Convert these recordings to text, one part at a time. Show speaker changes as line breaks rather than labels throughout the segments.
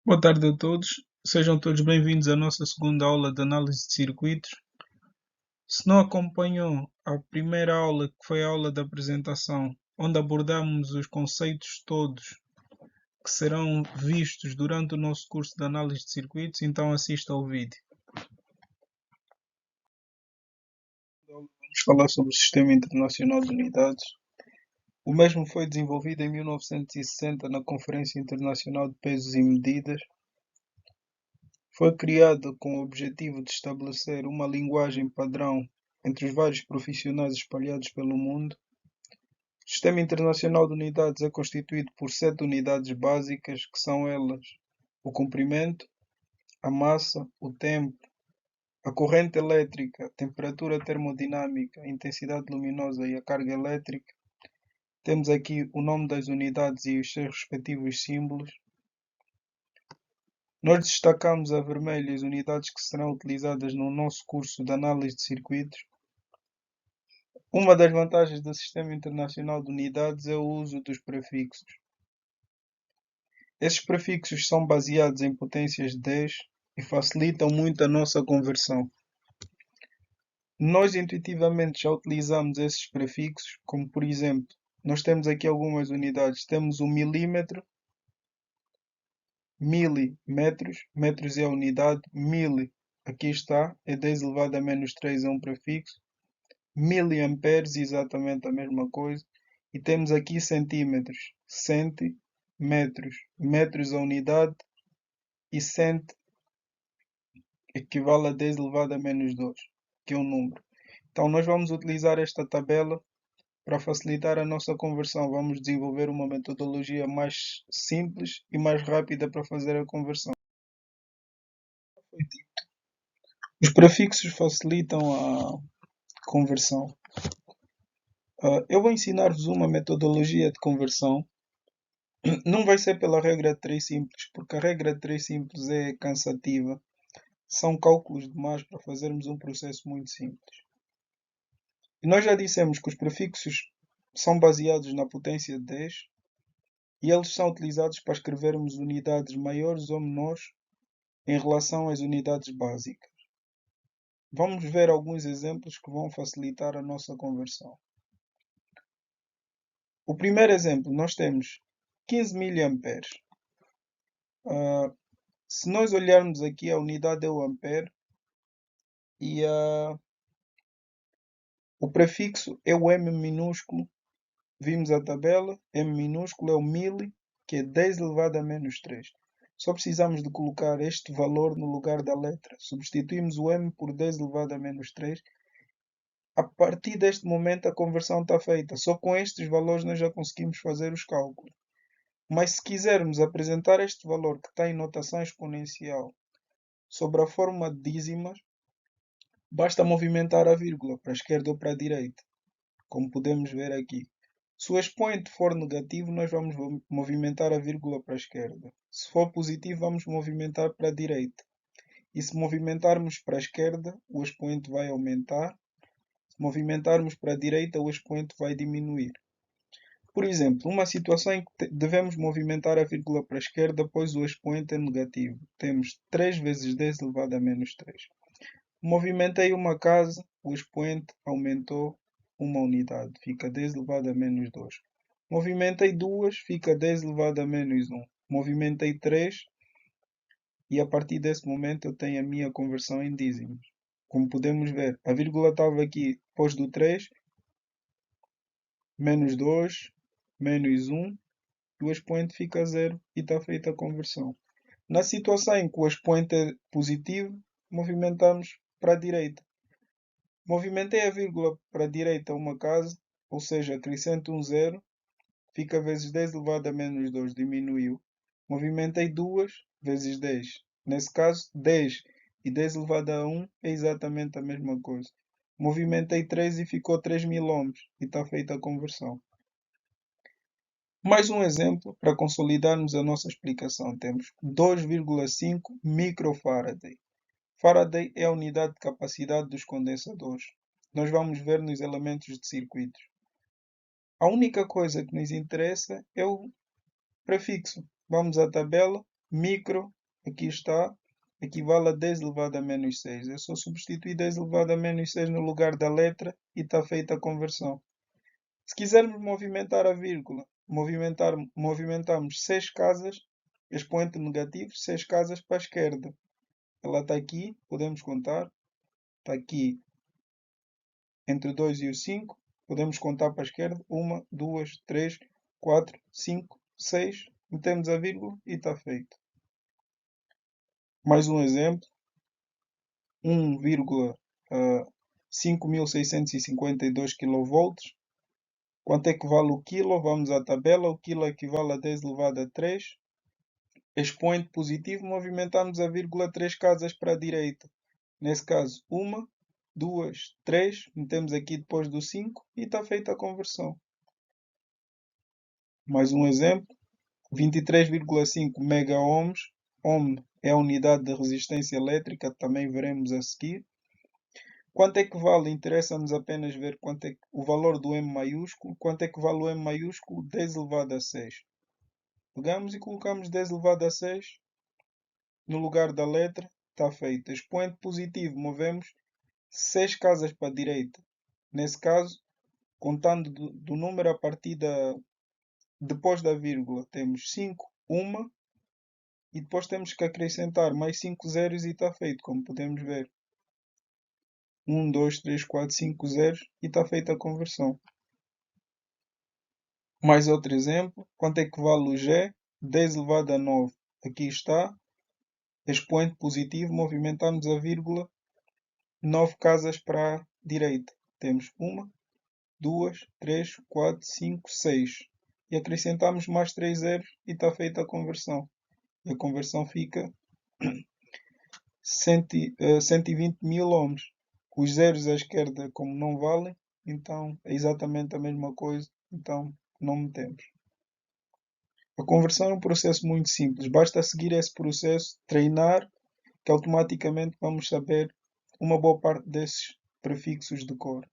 Boa tarde a todos, sejam todos bem-vindos à nossa segunda aula de análise de circuitos. Se não acompanhou a primeira aula, que foi a aula de apresentação, onde abordamos os conceitos todos que serão vistos durante o nosso curso de análise de circuitos, então assista ao vídeo. Vamos falar sobre o Sistema Internacional de Unidades. O mesmo foi desenvolvido em 1960 na Conferência Internacional de Pesos e Medidas. Foi criado com o objetivo de estabelecer uma linguagem padrão entre os vários profissionais espalhados pelo mundo. O Sistema Internacional de Unidades é constituído por 7 unidades básicas, que são elas: o comprimento, a massa, o tempo, a corrente elétrica, a temperatura termodinâmica, a intensidade luminosa e a carga elétrica. Temos aqui o nome das unidades e os seus respectivos símbolos. Nós destacamos a vermelho as unidades que serão utilizadas no nosso curso de análise de circuitos. Uma das vantagens do Sistema Internacional de Unidades é o uso dos prefixos. Esses prefixos são baseados em potências de 10 e facilitam muito a nossa conversão. Nós intuitivamente já utilizamos esses prefixos, como por exemplo, nós temos aqui algumas unidades. Temos o milímetro, milímetros, metros é a unidade, mili, aqui está, é 10 elevado a menos 3 é um prefixo. Miliamperes, exatamente a mesma coisa. E temos aqui centímetros, centímetros, metros a unidade, e cent equivale a 10 elevado a menos 2, que é um número. Então nós vamos utilizar esta tabela para facilitar a nossa conversão. Vamos desenvolver uma metodologia mais simples e mais rápida para fazer a conversão. Os prefixos facilitam a conversão. Eu vou ensinar-vos uma metodologia de conversão. Não vai ser pela regra de 3 simples, porque a regra de 3 simples é cansativa. São cálculos demais para fazermos um processo muito simples. E nós já dissemos que os prefixos são baseados na potência de 10 e eles são utilizados para escrevermos unidades maiores ou menores em relação às unidades básicas. Vamos ver alguns exemplos que vão facilitar a nossa conversão. O primeiro exemplo, nós temos 15 miliamperes. Se nós olharmos aqui, a unidade é o ampere e o prefixo é o M minúsculo. Vimos a tabela, M minúsculo é o mili, que é 10 elevado a menos 3. Só precisamos de colocar este valor no lugar da letra. Substituímos o M por 10 elevado a menos 3. A partir deste momento a conversão está feita. Só com estes valores nós já conseguimos fazer os cálculos. Mas se quisermos apresentar este valor que está em notação exponencial sobre a forma de dízimas, basta movimentar a vírgula para a esquerda ou para a direita, como podemos ver aqui. Se o expoente for negativo, nós vamos movimentar a vírgula para a esquerda. Se for positivo, vamos movimentar para a direita. E se movimentarmos para a esquerda, o expoente vai aumentar. Se movimentarmos para a direita, o expoente vai diminuir. Por exemplo, uma situação em que devemos movimentar a vírgula para a esquerda, pois o expoente é negativo. Temos 3 vezes 10 elevado a menos 3. Movimentei uma casa, o expoente aumentou uma unidade, fica 10 elevado a menos 2. Movimentei duas, fica 10 elevado a menos 1. Movimentei 3 e a partir desse momento eu tenho a minha conversão em dízimos. Como podemos ver, a vírgula estava aqui depois do 3, menos 2, menos 1, e o expoente fica 0 e está feita a conversão. Na situação em que o expoente é positivo, movimentamos para a direita. Movimentei a vírgula para a direita uma casa, ou seja, acrescento um 0, fica vezes 10 elevado a menos 2, diminuiu. Movimentei 2 vezes 10. Nesse caso, 10 e 10 elevado a 1 é exatamente a mesma coisa. Movimentei 3 e ficou 3000 ohms e está feita a conversão. Mais um exemplo para consolidarmos a nossa explicação. Temos 2,5 microfaraday. Faraday é a unidade de capacidade dos condensadores. Nós vamos ver nos elementos de circuitos. A única coisa que nos interessa é o prefixo. Vamos à tabela, micro, aqui está, equivale a 10 elevado a menos 6. É só substituir 10 elevado a menos 6 no lugar da letra e está feita a conversão. Se quisermos movimentar a vírgula, movimentamos 6 casas, expoente negativo, 6 casas para a esquerda. Ela está aqui, podemos contar, está aqui entre o 2 e o 5, podemos contar para a esquerda, 1, 2, 3, 4, 5, 6, metemos a vírgula e está feito. Mais um exemplo, 1,5652 kV. Quanto é que vale o quilo? Vamos à tabela, o quilo equivale a 10 elevado a 3. Expoente positivo, movimentamos a vírgula 3 casas para a direita. Nesse caso, 1, 2, 3, metemos aqui depois do 5 e está feita a conversão. Mais um exemplo, 23,5 megaohms. Ohm é a unidade de resistência elétrica, também veremos a seguir. Quanto é que vale? Interessa-nos apenas ver quanto é o valor do M maiúsculo. Quanto é que vale o M maiúsculo? 10 elevado a 6. Pegamos e colocamos 10 elevado a 6 no lugar da letra. Está feito. Expoente positivo, movemos 6 casas para a direita. Nesse caso, contando do número a partir depois da vírgula, temos 5, 1, e depois temos que acrescentar mais 5 zeros e está feito, como podemos ver. 1, 2, 3, 4, 5 zeros e está feita a conversão. Mais outro exemplo. Quanto é que vale o G? 10 elevado a 9. Aqui está. Expoente positivo. Movimentamos a vírgula 9 casas para a direita. Temos 1, 2, 3, 4, 5, 6. E acrescentamos mais 3 zeros e está feita a conversão. E a conversão fica 120 mil ohms. Os zeros à esquerda, como não valem, então é exatamente a mesma coisa, então não metemos. A conversão é um processo muito simples, basta seguir esse processo, treinar, que automaticamente vamos saber uma boa parte desses prefixos de cor.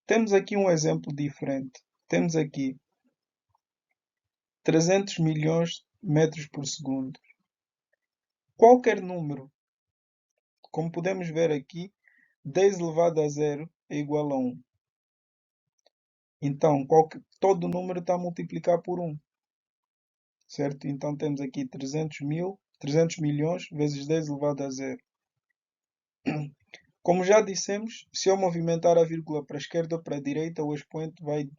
Temos aqui um exemplo diferente. Temos aqui 300 milhões de metros por segundo. Qualquer número, como podemos ver aqui, 10 elevado a 0 é igual a 1. Então, todo número está a multiplicar por 1. Certo? Então, temos aqui 300 milhões vezes 10 elevado a 0. Como já dissemos, se eu movimentar a vírgula para a esquerda ou para a direita, o expoente vai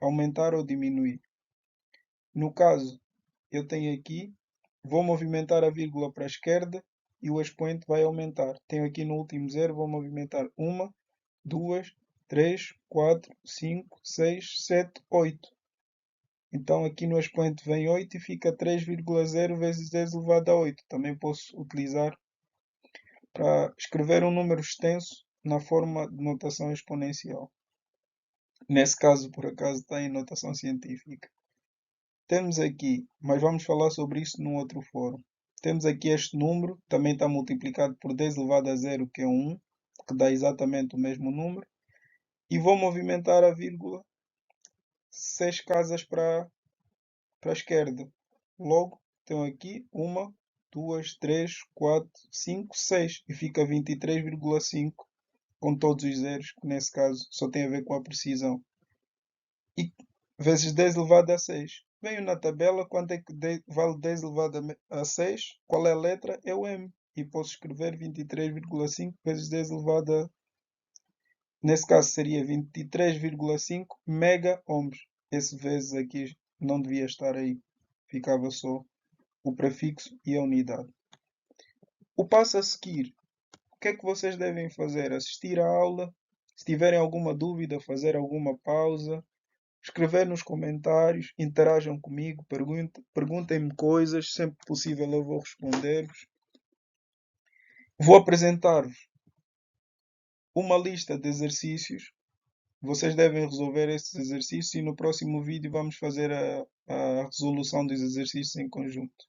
aumentar ou diminuir. No caso, eu tenho aqui, vou movimentar a vírgula para a esquerda e o expoente vai aumentar. Tenho aqui no último zero, vou movimentar 1, 2, 3, 4, 5, 6, 7, 8. Então aqui no expoente vem 8 e fica 3,0 vezes 10 elevado a 8. Também posso utilizar para escrever um número extenso na forma de notação exponencial. Nesse caso, por acaso, está em notação científica. Temos aqui, mas vamos falar sobre isso num outro fórum. Temos aqui este número, também está multiplicado por 10 elevado a 0, que é 1, que dá exatamente o mesmo número. E vou movimentar a vírgula 6 casas para a esquerda. Logo, tenho aqui 1, 2, 3, 4, 5, 6 e fica 23,5 com todos os zeros, que nesse caso só tem a ver com a precisão. E vezes 10 elevado a 6. Venho na tabela, quanto é que vale 10 elevado a 6? Qual é a letra? É o M. E posso escrever 23,5 vezes 10 elevado a... Nesse caso seria 23,5 mega-ohms. Esse vezes aqui não devia estar aí. Ficava só o prefixo e a unidade. O passo a seguir. O que é que vocês devem fazer? Assistir à aula. Se tiverem alguma dúvida, fazer alguma pausa. Escrever nos comentários, interajam comigo, perguntem-me coisas, sempre que possível eu vou responder-vos. Vou apresentar-vos uma lista de exercícios. Vocês devem resolver esses exercícios e no próximo vídeo vamos fazer a resolução dos exercícios em conjunto.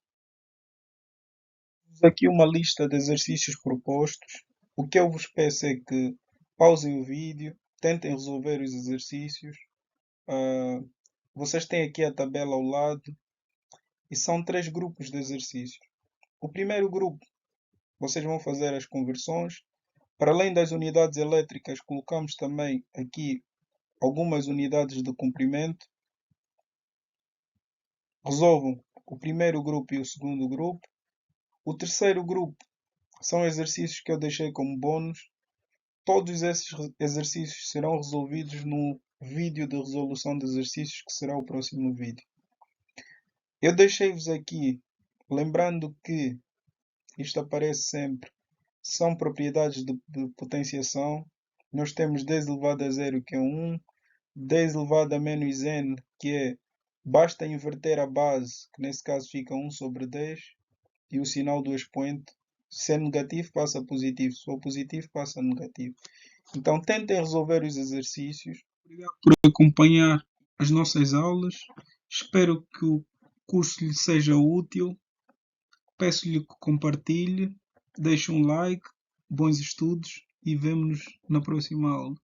Temos aqui uma lista de exercícios propostos. O que eu vos peço é que pausem o vídeo, tentem resolver os exercícios. Vocês têm aqui a tabela ao lado. E são 3 grupos de exercícios. O primeiro grupo, vocês vão fazer as conversões. Para além das unidades elétricas, colocamos também aqui algumas unidades de comprimento. Resolvam o primeiro grupo e o segundo grupo. O terceiro grupo são exercícios que eu deixei como bônus. Todos esses exercícios serão resolvidos no vídeo de resolução de exercícios, que será o próximo vídeo. Eu deixei-vos aqui, lembrando que isto aparece sempre, são propriedades de potenciação. Nós temos 10 elevado a 0, que é 1, 10 elevado a menos n, que é, basta inverter a base, que nesse caso fica 1 sobre 10, e o sinal do expoente, se é negativo passa a positivo, se for positivo passa a negativo. Então tentem resolver os exercícios. Obrigado por acompanhar as nossas aulas. Espero que o curso lhe seja útil. Peço-lhe que compartilhe, deixe um like, bons estudos e vemo-nos na próxima aula.